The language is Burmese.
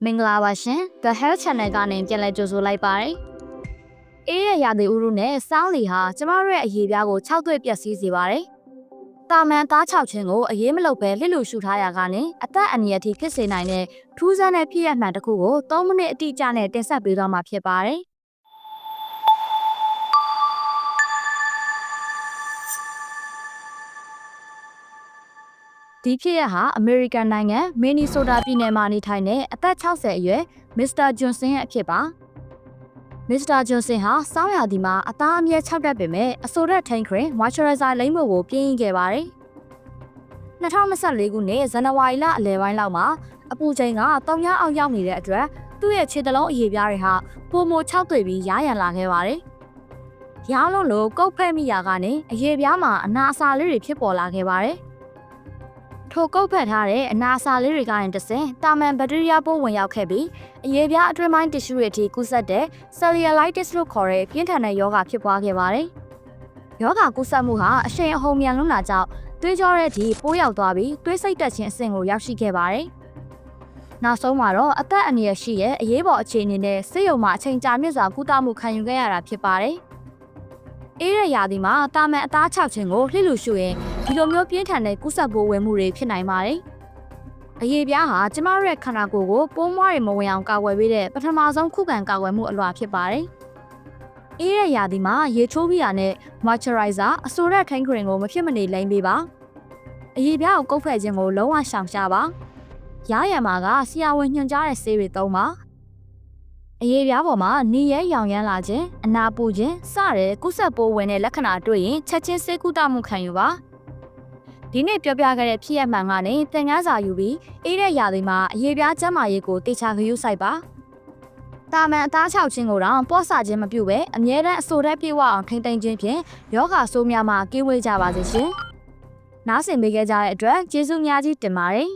မင်္ဂလာပါရှင် The Health Channel ကနေပြန်လည်ကြိုဆိုလိုက်ပါတယ်။အေးရရာသီဥတုနဲ့စောင်းလီဟာကျမတို့ရဲ့အရေးပြားကို6သွေ့ပျက်စီးစေပါတယ်။တာမန်သား6ချင်းကိုအရေးမလုပ်ပဲလစ်လူရှူထားရကနေအသက်အန္တရာယ်ထိဖြစ်စေနိုင်တဲ့ထူးဆန်းတဲ့ဖြစ်ရပ်မှန်တစ်ခုကို3မိနစ်အတိအကျနဲ့တင်ဆက်ပေးသွားမှာဖြစ်ပါတယ်။ဒီဖြစ်ရပ်ဟာအမေရိကန်နိုင်ငံမင်နီဆိုတာပြည်နယ်မှာနေထိုင်တဲ့အသက်60အရွယ်မစ္စတာဂျွန်ဆင်ရဲ့အဖြစ်ပါမစ္စတာဂျွန်ဆင်ဟာစောင်းရာသီမှာအသားအမြဲ6တက်ပေမဲ့အဆိုရက်ထိန်ခရင် moisturizer လိမ့်ဖို့ကိုပြင်းရင်ခဲ့ပါတယ်2024ခုနှစ်ဇန်နဝါရီလအလယ်ပိုင်းလောက်မှာအပူချိန်က3ညအောက်ရောက်နေတဲ့အတွက်သူ့ရဲ့ခြေသလုံးအရေပြားတွေဟာပိုမို6သွေ့ပြီးရားရန်လာခဲ့ပါတယ်ရောင်းလုံးလိုကုတ်ဖက်မိရာကနေအရေပြားမှာအနာအဆာလေးတွေဖြစ်ပေါ်လာခဲ့ပါတယ်ထိုကုတ်ဖက်ထားတဲ့အနာအဆာလေးတွေကနေတဆင့်တာမန်ဘက်တီးရီးယားပိုးဝင်ရောက်ခဲ့ပြီးအရေပြားအတွင်းပိုင်းတစ်ရှူတွေအထိကူးစက်တဲ့ cellulitis လို့ခေါ်တဲ့ပြင်းထန်တဲ့ရောဂါဖြစ်ပွားခဲ့ပါတယ်။ရောဂါကူးစက်မှုဟာအရှိန်အဟုန်မြန်လွန်းတာကြောင့်သွေးကြောတဲ့အထိပိုးရောက်သွားပြီးသွေးစိတ်တက်ခြင်းအဆင့်ကိုရောက်ရှိခဲ့ပါတယ်။နောက်ဆုံးမှာတော့အသက်အန္တရာယ်ရှိရဲ့အရေးပေါ်အခြေအနေနဲ့ဆေးရုံမှာအချိန်ကြာမြင့်စွာကုသမှုခံယူခဲ့ရတာဖြစ်ပါတယ်။အေးရရာသီမှာတာမန်အသား6ချင်းကိုလှစ်လူရှူရင်ဒီလိုမျိုးပြင်းထန်တဲ့ကူးစက်ပိုးဝင်မှုတွေဖြစ်နိုင်ပါတယ်။အရေပြားဟာကျမတို့ရဲ့ခန္ဓာကိုယ်ကိုပိုးမွှားတွေမဝင်အောင်ကာကွယ်ပေးတဲ့ပထမဆုံးခုခံကာကွယ်မှုအလွှာဖြစ်ပါတယ်။အေးရရာသီမှာရေချိုးပြီးတာနဲ့ moisturizer အဆိုရက်ထိန်ခရင်ကိုမဖြစ်မနေလိမ့်ပေးပါ။အရေပြားကိုကုတ်ဖက်ခြင်းကိုလုံးဝရှောင်ရှားပါ။ရားရံမှာကဆရာဝန်ညွှန်ကြားတဲ့ဆေးတွေသုံးပါ။အရေပြားပေါ်မှာနီရဲရောင်ရမ်းလာခြင်းအနာပူခြင်းစတဲ့ကုသပိုးဝင်တဲ့လက္ခဏာတွေ့ရင်ချက်ချင်းဆေးကုသမှုခံယူပါဒီနေ့ပြောပြခဲ့တဲ့ဖြစ်ရပ်မှန်ကနေသင်ခန်းစာယူပြီးအေးတဲ့ရာသီမှာအရေပြားကျန်းမာရေးကိုတေချာဂရုစိုက်ပါတာမန်အသား6ချင်းကိုတော့ပေါ့ဆခြင်းမပြုဘဲအမြဲတမ်းအဆိုတက်ပြေဝအောင်ထိမ့်သိမ်းခြင်းဖြင့်ယောဂဆိုးများမှာကင်းဝေးကြပါစေရှင်နားဆင်ပေးခဲ့ကြတဲ့အတွက်ကျေးဇူးများကြီးတင်ပါတယ်